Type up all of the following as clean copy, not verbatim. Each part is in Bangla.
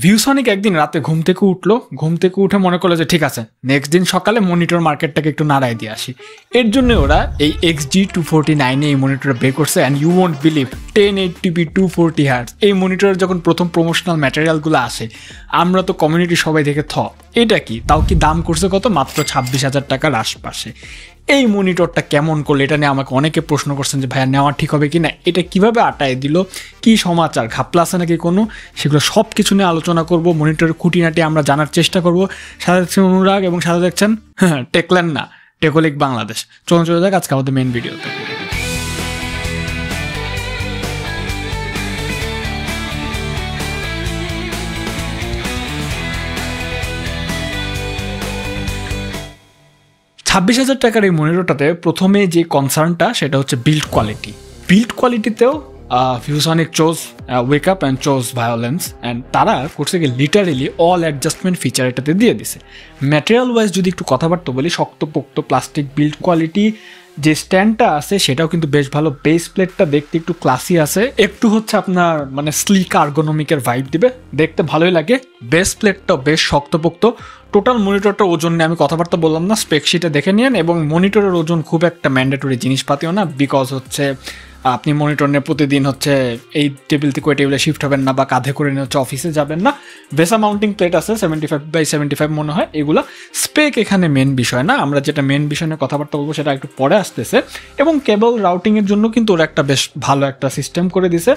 ভিউসনিক একদিন রাতে ঘুম থেকে উঠে মনে করলো যে ঠিক আছে নেক্সট দিন সকালে মনিটর মার্কেটটাকে একটু নাড়াই দিয়ে আসি। এর জন্য ওরা এই XG249 এই মনিটর বের করছে। And you won't believe 1080p 240 hertz এই মনিটরের যখন প্রথম প্রমোশনাল ম্যাটেরিয়ালগুলো আসে আমরা তো কমিউনিটি সবাই দেখে এটা কি, তাও কি দাম করছে কত, মাত্র 26,000 টাকার আশপাশে। এই মনিটরটা কেমন করলে এটা নিয়ে আমাকে অনেকে প্রশ্ন করছেন যে ভাইয়া নেওয়া ঠিক হবে কি না, এটা কিভাবে আটায় দিল, কি সমাচার, ঘাপলা আছে নাকি কোনো, সেগুলো সব কিছু নিয়ে আলোচনা করব। মনিটরের খুঁটিনাটি আমরা জানার চেষ্টা করব। সাথে দেখছেন অনুরাগ এবং সাথে দেখছেন টেকলেন না টেকলিক বাংলাদেশ। চলে যাক আজকে আমাদের মেন ভিডিওতে। $26,000 টাকার এই মনিটরটাতে প্রথমে যে কনসার্নটা সেটা হচ্ছে বিল্ড কোয়ালিটিতেও ViewSonic chose wake up and chose violence. And তারা করছে কি লিটারেলি অল অ্যাডজাস্টমেন্ট ফিচার এটাতে দিয়ে দিছে। ম্যাটেরিয়াল ওয়াইজ যদি একটু কথাবার্তা বলি, শক্তপোক্ত প্লাস্টিক বিল্ড কোয়ালিটি, যে স্ট্যান্ডটা আছে সেটাও কিন্তু বেশ ভালো। বেস প্লেটটা দেখতে একটু ক্লাসি আছে, একটু হচ্ছে আপনার মানে স্লিক আর্গোনমিকের ভাইব দিবে, দেখতে ভালোই লাগে। বেস প্লেটটাও বেশ শক্তপোক্ত। টোটাল মনিটরটার ওজন নিয়ে আমি কথাবার্তা বললাম না, স্পেকশিটে দেখে নিন। এবং মনিটরের ওজন খুব একটা ম্যান্ডেটরি জিনিসপাতিও না, বিকজ হচ্ছে আপনি মনিটর নিয়ে প্রতিদিন হচ্ছে এই টেবিল থেকে ওই টেবিলে শিফট হবেন না বা কাঁধে করে নিয়ে হচ্ছে অফিসে যাবেন না। ভেসা মাউন্টিং প্লেট আছে 75x75 মনে হয়। এগুলা স্পেক এখানে মেন বিষয় না, আমরা যেটা মেন বিষয় নিয়ে কথাবার্তা বলবো সেটা একটু পরে আসতেছে। এবং কেবল রাউটিংয়ের জন্য কিন্তু ওরা একটা বেশ ভালো একটা সিস্টেম করে দিছে।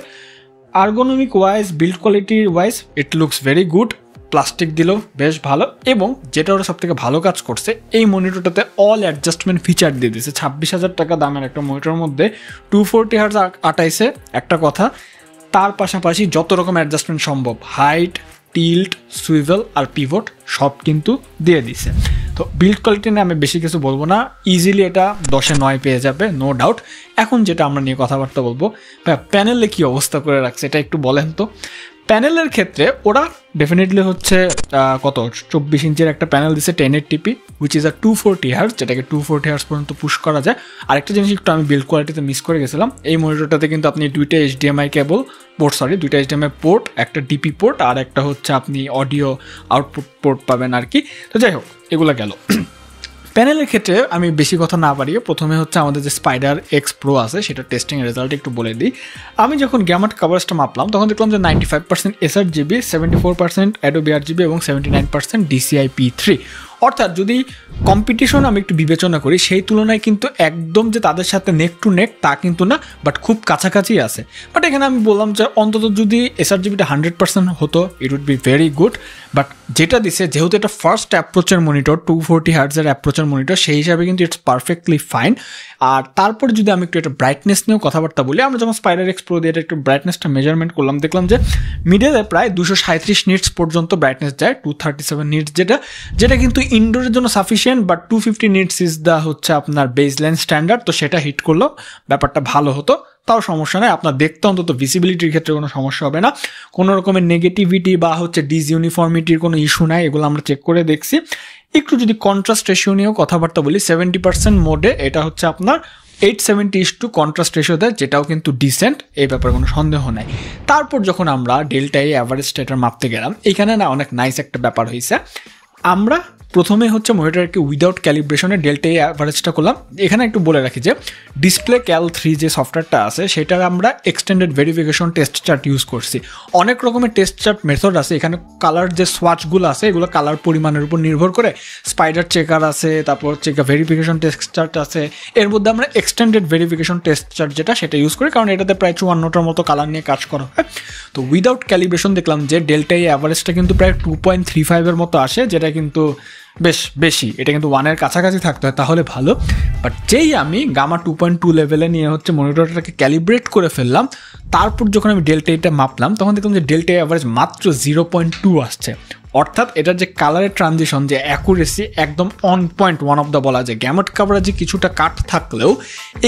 Ergonomic wise, build quality wise it looks very good. Plastic দিল বেশ ভালো। এবং যেটা ওরা সব থেকে ভালো কাজ করছে, এই মনিটরটাতে অল অ্যাডজাস্টমেন্ট ফিচার দিয়ে দিয়েছে। 26,000 টাকা দামের একটা মনিটরের মধ্যে 240 হার্টজ আটাইছে একটা কথা, তার পাশাপাশি যত রকম অ্যাডজাস্টমেন্ট সম্ভব, হাইট, টিল্ট, সুইভেল আর পিভট সব কিন্তু দিয়ে দিছে। তো বিল্ড কোয়ালিটি নিয়ে আমি বেশি কিছু বলবো না, ইজিলি এটা 10-এ 9 পেয়ে যাবে, নো ডাউট। এখন যেটা আমরা নিয়ে কথাবার্তা বলবো, প্যানেলে কী অবস্থা করে রাখছে এটা একটু বলেন তো। প্যানেলের ক্ষেত্রে ওরা ডেফিনেটলি হচ্ছে কত 24 ইঞ্চের একটা প্যানেল দিচ্ছে 1080p উইচ ইজ 240 হার্টজ, যেটাকে 240 হার্টজ পর্যন্ত পুশ করা যায়। আরেকটা জিনিস একটু আমি বিল্ড কোয়ালিটিতে মিস করে গেছিলাম, এই মনিটরটাতে কিন্তু আপনি দুইটা HDMI পোর্ট, একটা ডিপি পোর্ট আর একটা হচ্ছে আপনি অডিও আউটপুট পোর্ট পাবেন আর কি। তো যাই হোক, এগুলো গেল। প্যানেলের ক্ষেত্রে আমি বেশি কথা না বাড়িয়ে প্রথমে হচ্ছে আমাদের যে স্পাইডার এক্স প্রো আছে সেটা টেস্টিং রেজাল্ট একটু বলে দিই। আমি যখন গ্যামাট কাভারেজটা মাপলাম তখন দেখলাম যে 95% SRGB, 74% Adobe RGB এবং 79% DCI-P3। অর্থাৎ যদি কম্পিটিশন আমি একটু বিবেচনা করি সেই তুলনায় কিন্তু একদম যে তাদের সাথে নেক টু নেক তা কিন্তু না, বাট খুব কাছাকাছি আছে। বাট এখানে আমি বললাম যে অন্তত যদি SRGBটা 100% হতো it would be very good. But যেটা দিছে, যেহেতু এটা ফার্স্ট অ্যাপ্রোচের মনিটর, 240 হার্টজের অ্যাপ্রোচের মনিটর, সেই হিসাবে কিন্তু ইটস পারফেক্টলি ফাইন। আর তারপরে যদি আমি একটু এটা ব্রাইটনেস নিয়েও কথাবার্তা বলি, আমরা যখন স্পাইডার এক্স প্রো দিয়ে একটু ব্রাইটনেসটা মেজারমেন্ট করলাম, দেখলাম যে মিডলে প্রায় 237 নিটস পর্যন্ত ব্রাইটনেস যায়, 237 নিটস যেটা কিন্তু ইনডোরের জন্য sufficient. But 250 nits is the হচ্ছে আপনার বেসলাইন স্ট্যান্ডার্ড। তো সেটা হিট করলো ব্যাপারটা ভালো হতো, তাও সমস্যা নেই। আপনার দেখতে অন্তত ভিজিবিলিটির ক্ষেত্রে কোনো সমস্যা হবে না, কোনো রকমের নেগেটিভিটি বা হচ্ছে ডিসইউনিফর্মিটির কোনো ইস্যু নাই, এগুলো আমরা চেক করে দেখছি। একটু যদি কন্ট্রাস্ট রেশিও নিয়েও কথাবার্তা বলি, 70% মোডে এটা হচ্ছে আপনার 870:2 কন্ট্রাস্ট রেশিও দেয়, যেটাও কিন্তু ডিসেন্ট, এই ব্যাপারে কোনো সন্দেহ নাই। তারপর যখন আমরা ডেল্টা এ অ্যাভারেজটা এটা মাপতে গেলাম, এখানে না অনেক নাইস একটা ব্যাপার হয়েছে। আমরা প্রথমে হচ্ছে মনিটরকে উইদাউট ক্যালিব্রেশনে ডেল্টা এ অ্যাভারেজটা করলাম। এখানে একটু বলে রাখি যে ডিসপ্লে ক্যাল 3 যে সফটওয়্যারটা আছে সেটার আমরা extended verification test chart use করছি। অনেক রকমের টেস্ট চার্ট মেথড আছে, এখানে কালার যে সোয়াচগুলো আছে এগুলো কালার পরিমাণের উপর নির্ভর করে, স্পাইডার চেকার আছে, তারপর হচ্ছে ভেরিফিকেশন টেস্ট চার্ট আছে। এর মধ্যে আমরা এক্সটেন্ডেড ভেরিফিকেশন টেস্ট চার্ট যেটা সেটা ইউজ করি, কারণ এটাতে প্রায় 54টার মতো কালার নিয়ে কাজ করা হয়। তো উইদাউট ক্যালিব্রেশন দেখলাম যে ডেল্টা এ অ্যাভারেজটা কিন্তু প্রায় 2.35 মতো আসে, যেটা কিন্তু বেশ বেশি। এটা কিন্তু 1-এর কাছাকাছি থাকতে হয় তাহলে ভালো। বাট যেই আমি গামা 2.2 লেভেলে নিয়ে হচ্ছে মনিটরটাকে ক্যালিব্রেট করে ফেললাম, তারপর যখন আমি ডেল্টা এটা মাপলাম তখন দেখলাম যে ডেল্টা অ্যাভারেজ মাত্র 0.2 আসছে। অর্থাৎ এটার যে কালারের ট্রানজিশন, যে অ্যাকুরেসি একদম on point, one of the বলা যায়। গ্যামাট কাভারেজে কিছুটা কাট থাকলেও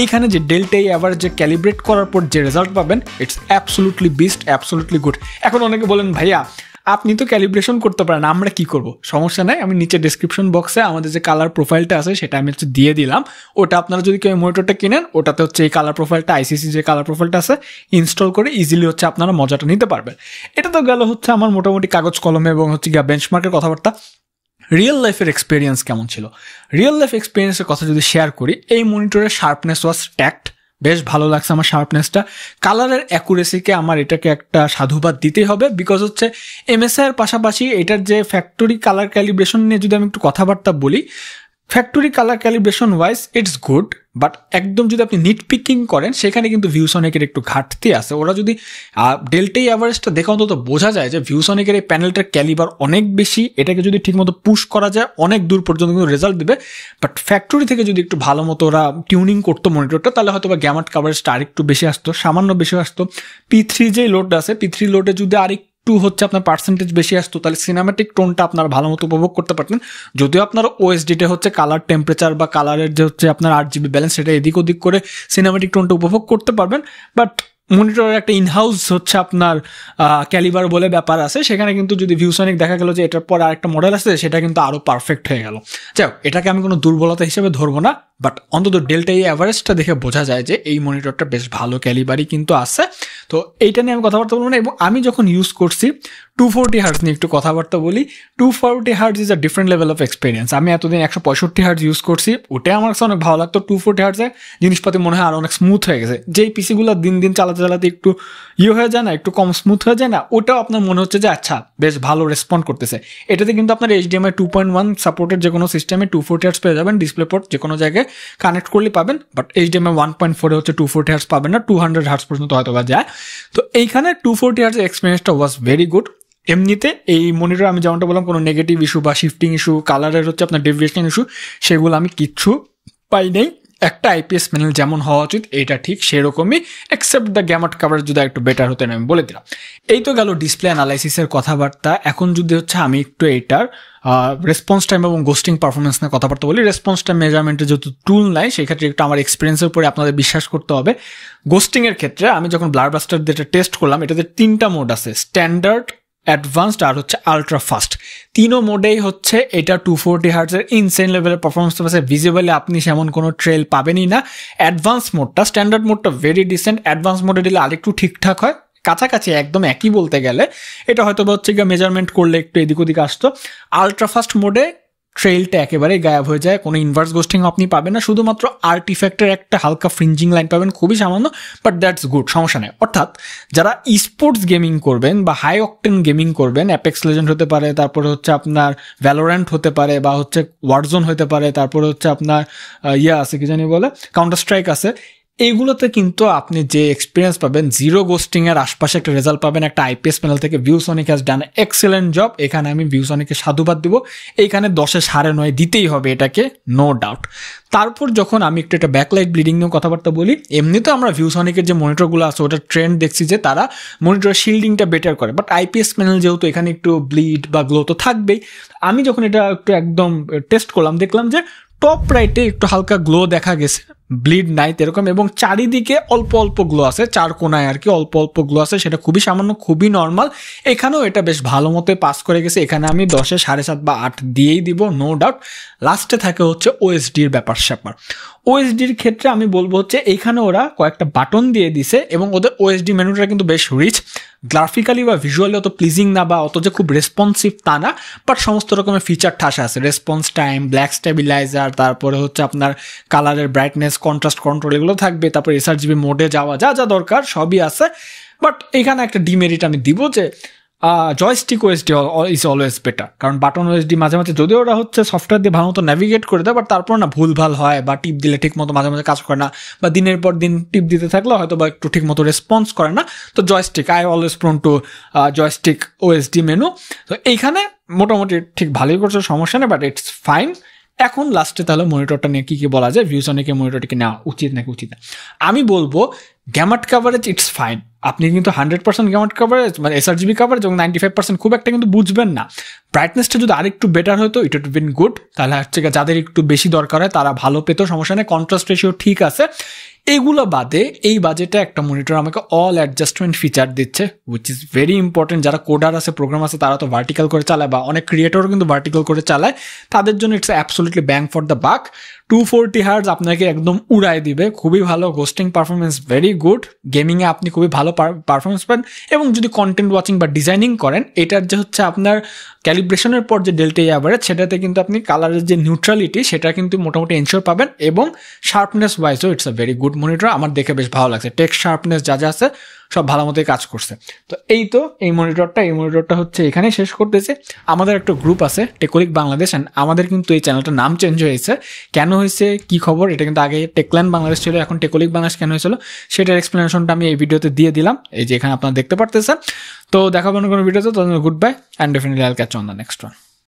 এইখানে যে ডেল্টা অ্যাভারেজ যে ক্যালিব্রেট করার পর যে রেজাল্ট পাবেন, it's absolutely beast, absolutely good. এখন অনেকে বলেন ভাইয়া আপনি তো ক্যালিব্রেশন করতে পারেন, আমরা কি করব? সমস্যা নাই, আমি নিচে ডেসক্রিপশন বক্সে আমাদের যে কালার প্রোফাইলটা আছে সেটা আমি হচ্ছে দিয়ে দিলাম। ওটা আপনারা যদি কেউ মনিটরটা কিনেন, ওটাতে হচ্ছে এই কালার প্রোফাইলটা, আইসিসি যে কালার প্রোফাইলটা আছে ইনস্টল করে ইজিলি হচ্ছে আপনারা মজাটা নিতে পারবেন। এটা তো গেল হচ্ছে আমার মোটামুটি কাগজ কলমে এবং হচ্ছে গিয়া বেঞ্চমার্কের কথাবার্তা। রিয়েল লাইফের এক্সপিরিয়েন্স কেমন ছিল? রিয়েল লাইফ এক্সপিরিয়েন্সের কথা যদি শেয়ার করি, এই মনিটরের শার্পনেস ওয়াজ ট্যাক্ট, বেশ ভালো লাগছে আমার শার্পনেসটা। কালারের অ্যাকুরেসিকে আমার এটাকে একটা সাধুবাদ দিতেই হবে, বিকজ হচ্ছে এমএসআই এর পাশাপাশি এটার যে ফ্যাক্টরি কালার ক্যালিব্রেশন নিয়ে যদি আমি একটু কথাবার্তা বলি, factory colour calibration wise it's good, but একদম যদি আপনি নিট পিকিং করেন সেখানে কিন্তু ভিউসনিকের একটু ঘাটতি আছে। ওরা যদি ডেল্টাই অ্যাভারেজটা দেখে অন্তত বোঝা যায় যে ভিউসনিকের এই প্যানেলটার ক্যালিবার অনেক বেশি, এটাকে যদি ঠিকমতো পুশ করা যায় অনেক দূর পর্যন্ত কিন্তু রেজাল্ট দেবে। বাট ফ্যাক্টরি থেকে যদি একটু ভালো মতো ওরা টিউনিং করতো মনিটরটা, তাহলে হয়তো বা গ্যামাট কাভারেজটা আরেকটু বেশি আসতো, সামান্য বেশি আসতো। P3 যে লোডটা আছে, P3 লোডে যদি আরেকটু হচ্ছে আপনার পার্সেন্টেজ বেশি আসতো, তাহলে সিনেম্যাটিক টোনটা আপনার ভালো মতো উপভোগ করতে পারতেন। যদিও আপনার ওএসডিটা হচ্ছে কালার টেম্পারেচার বা কালারের যে হচ্ছে আপনার 8GB ব্যালেন্স, সেটা এদিক ওদিক করে সিনেম্যাটিক টোনটা উপভোগ করতে পারবেন। বাট মনিটরের একটা ইনহাউস হচ্ছে আপনার ক্যালিবার বলে ব্যাপার আছে, সেখানে কিন্তু যদি ভিউসনিক দেখা গেল যে এটার পর আরেকটা মডেল আছে সেটা কিন্তু আরও পারফেক্ট হয়ে গেল। যাই হোক, এটাকে আমি কোনো দুর্বলতা হিসেবে ধরবো না, বাট অন্তত ডেল্টা এই অ্যাভারেজটা দেখে বোঝা যায় যে এই মনিটরটা বেশ ভালো ক্যালিবারই কিন্তু আছে। তো এইটা নিয়ে আমি কথাবার্তা বলবো না। এবং আমি যখন ইউজ করছি 240 হার্টজ নিয়ে একটু কথাবার্তা বলি। 240 hertz is a different level of experience. আমি এতদিন 165 হার্টজ ইউজ করছি, ওটাই আমার কাছে অনেক ভালো লাগতো। 240 হার্টজে জিনিসপাতি মনে হয় আরও অনেক স্মুথ হয়ে গেছে। যেই পিসিগুলো দিন দিন চালাতে চালাতে একটু হয়ে যায় না, একটু কম স্মুথ হয়ে যায় না, ওটাও আপনার মনে হচ্ছে যে আচ্ছা বেশ ভালো রেসপন্ড করতেছে। এটাতে কিন্তু আপনার HDMI 2.1 সাপোর্টের যে কোনো সিস্টেমে 240 হার্টজ পেয়ে যাবেন, ডিসপ্লে পোর্ট যে কোনো জায়গায় কানেক্ট করলে পাবেন। বাট HDMI 1.4 হচ্ছে 240 হার্টজ পাবেন না, 200 হার্টজ পর্যন্ত হয়তো বা যায়। তো এইখানে 240 হার্টজ এক্সপিরিয়েন্সটা ওয়াজ ভেরি গুড। এমনিতে এই মনিটর আমি যেমনটা বললাম, কোনো নেগেটিভ ইস্যু বা শিফটিং ইস্যু, কালারের হচ্ছে আপনার ডেভিয়েশন ইস্যু, সেগুলো আমি কিচ্ছু পাই নাই। একটা আইপিএস প্যানেল যেমন হওয়া উচিত এটা ঠিক সেরকমই, এক্সেপ্ট দ্য গ্যামাট কাভারেজ যদি একটু বেটার হতেন আমি বলে দিলাম। এই তো গেল ডিসপ্লে অ্যানালাইসিসের কথাবার্তা। এখন যদি হচ্ছে আমি একটু এটার রেসপন্স টাইম এবং গোস্টিং পারফরমেন্স নিয়ে কথাবার্তা বলি। রেসপন্স টাইম মেজারমেন্টের যেহেতু টুল নাই, সেক্ষেত্রে একটু আমার এক্সপিরিয়েন্সের উপরে আপনাদের বিশ্বাস করতে হবে। গোস্টিংয়ের ক্ষেত্রে আমি যখন ব্লারবাস্টার যেটা টেস্ট করলাম, এটাতে 3টা মোড আছে, স্ট্যান্ডার্ড, অ্যাডভান্সড আর হচ্ছে আলট্রা ফাস্ট। তিনও মোডেই হচ্ছে এটা 240 হার্টজের ইনসেন লেভেলের পারফরমেন্স আছে। ভিজিবলি আপনি সেমন কোনো ট্রেল পাবেনই না। অ্যাডভান্স মোডটা, স্ট্যান্ডার্ড মোডটা ভেরি ডিসেন্ট, অ্যাডভান্স মোডে দিলে আরেকটু ঠিকঠাক হয়, কাছাকাছি একদম একই বলতে গেলে। এটা হয়তো হচ্ছে গিয়ে মেজারমেন্ট করলে একটু এদিক ওদিক আসতো। আলট্রা ফাস্ট মোডে ট্রেলটা একেবারে গায়েব হয়ে যায়, কোনো ইনভার্স গোস্টিং আপনি পাবেন না, শুধুমাত্র আর্টিফ্যাক্টের একটা হালকা ফ্রিঞ্জিং লাইন পাবেন, খুবই সামান্য, বাট দ্যাটস গুড, সমস্যা নেই। অর্থাৎ যারা স্পোর্টস গেমিং করবেন বা হাই অকটেন গেমিং করবেন, অ্যাপেক্স লেজেন্ড হতে পারে, তারপরে হচ্ছে আপনার ভ্যালোরেন্ট হতে পারে, বা হচ্ছে ওয়ারজোন হতে পারে, তারপরে হচ্ছে আপনার আছে কি জানি বলে কাউন্টার স্ট্রাইক আছে, এইগুলোতে কিন্তু আপনি যে এক্সপিরিয়েন্স পাবেন, জিরো গোস্টিং এর আশপাশে একটা রেজাল্ট পাবেন একটা আইপিএস প্যানেল থেকে। ViewSonic has done excellent job, এখানে আমি ভিউসনিককে সাধুবাদ দিব। এইখানে 10-এ 9.5 দিতেই হবে এটাকে, নো ডাউট। তারপর যখন আমি একটু একটা ব্যাকলাইট ব্লিডিং নিয়ে কথাবার্তা বলি, এমনিতে আমরা ভিউসনিকের যে মনিটরগুলো আছে ওটার ট্রেন্ড দেখছি যে তারা মনিটরের শিল্ডিংটা বেটার করে, বাট আইপিএস প্যানেল যেহেতু এখানে একটু ব্লিড বা গ্লো তো থাকবেই। আমি যখন এটা একটু একদম টেস্ট করলাম, দেখলাম যে টপ রাইটে একটু হালকা গ্লো দেখা গেছে, ব্লিড নাই এরকম, এবং চারিদিকে অল্প অল্প গ্লো আছে, 4 কোনায় আর কি অল্প অল্প গ্লো আছে, সেটা খুবই সামান্য, খুবই নর্মাল। এখানেও এটা বেশ ভালো মতো পাস করে গেছে। এখানে আমি 10-এ 7.5 বা 8 দিয়েই দিব, নো ডাউট। লাস্টে থাকে হচ্ছে ওএসডির ব্যাপার স্যাপার। ওএসডির ক্ষেত্রে আমি বলবো হচ্ছে এইখানে ওরা কয়েকটা বাটন দিয়ে দিছে, এবং ওদের ওএসডি মেনুটা কিন্তু বেশ রিচ, গ্রাফিক্যালি বা ভিজুয়ালি অত প্লিজিং না, বা অত যে খুব রেসপন্সিভ তা না, বাট সমস্ত রকমের ফিচার ঠাসা আছে। রেসপন্স টাইম, ব্ল্যাক স্টেবিলাইজার, তারপরে হচ্ছে আপনার কালারের ব্রাইটনেস, কন্ট্রাস্ট কন্ট্রোল, এগুলো থাকবে। তারপরে SRGB মোডে যাওয়া যা যা দরকার সবই আছে। বাট এখানে একটা ডিমেরিট আমি দিব যে joystick OSD is always better, কারণ বাটন ওএসডি মাঝে মাঝে যদিও ওরা হচ্ছে সফটওয়্যার দিয়ে ভালো মতো ন্যাভিগেট করে দেয়, বাট তারপর না ভুলভাল হয়, বা টিপ দিলে ঠিক মতো মাঝে মাঝে কাজ করে না, বা দিনের পর দিন টিপ দিতে থাকলে হয়তো বা একটু ঠিক মতো রেসপন্স করে না। তো joystick, I always prone two joystick OSD menu. তো এইখানে মোটামুটি ঠিক ভালোই করছে, সমস্যা নেই, বাট ইটস ফাইন। এখন লাস্টে তাহলে মনিটরটা নিয়ে কি বলা যায়, ভিউসনিকের মনিটরটিকে নেওয়া উচিত নাকি উচিত না। আমি বলবো গ্যামাট কাভারেজ ইটস ফাইন। আপনি কিন্তু 100% গ্যামাট কাভারেজ মানে SRGB কাভারেজ এবং 95% খুব একটা কিন্তু বুঝবেন না, ব্রাইটনেসটা যদি আরেকটু বেটার হতো ইট উড বিন গুড, তাহলে হচ্ছে যাদের একটু বেশি দরকার হয় তারা ভালো পেত, সমস্যা নেই। কন্ট্রাস্ট রেশিও ঠিক আছে। এইগুলো বাদে এই বাজেটে একটা মনিটর আমাকে অল অ্যাডজাস্টমেন্ট ফিচার দিচ্ছে, উইচ ইজ ভেরি ইম্পর্টেন্ট। যারা কোডার আছে, প্রোগ্রাম আছে, তারা তো ভার্টিক্যাল করে চালায়, বা অনেক ক্রিয়েটরও কিন্তু ভার্টিক্যাল করে চালায়, তাদের জন্য it's absolutely bang for the বাক। 240 হার্জ আপনাকে একদম উড়ায় দিবে, খুবই ভালো। হোস্টিং পারফরমেন্স ভেরি গুড, গেমিংয়ে আপনি খুবই ভালো পারফরমেন্স পান। এবং যদি কন্টেন্ট ওয়াচিং বা ডিজাইনিং করেন, এটার যে হচ্ছে আপনার ক্যালিব্রেশনের পর যে ডেল্টা অ্যাভারেজ, সেটাতে কিন্তু আপনি কালারের যে নিউট্রালিটি সেটা কিন্তু মোটামুটি এনশিওর পাবেন। এবং শার্পনেস ওয়াইজও it's a very good monitor, আমার দেখে বেশ ভালো লাগছে। টেক্সট শার্পনেস যা যা আছে সব ভালো মতোই কাজ করছে। তো এই মনিটরটা হচ্ছে এখানে শেষ করতেছে। আমাদের একটা গ্রুপ আছে টেকলিক বাংলাদেশ, অ্যান্ড আমাদের কিন্তু এই চ্যানেলটার নাম চেঞ্জ হয়েছে। কেন হয়েছে, কি খবর, এটা কিন্তু আগে টেকল্যান্ড বাংলাদেশ ছিল, এখন টেকলিক বাংলাদেশ কেন হয়েছিল সেটার এক্সপ্লেনেশনটা আমি এই ভিডিওতে দিয়ে দিলাম, এই যে এখানে আপনারা দেখতে পারতেছেন। তো দেখাবো না কোনো ভিডিওতে, তো গুড বাই, অ্যান্ড ডেফিনেটলি আইল catch on the next one.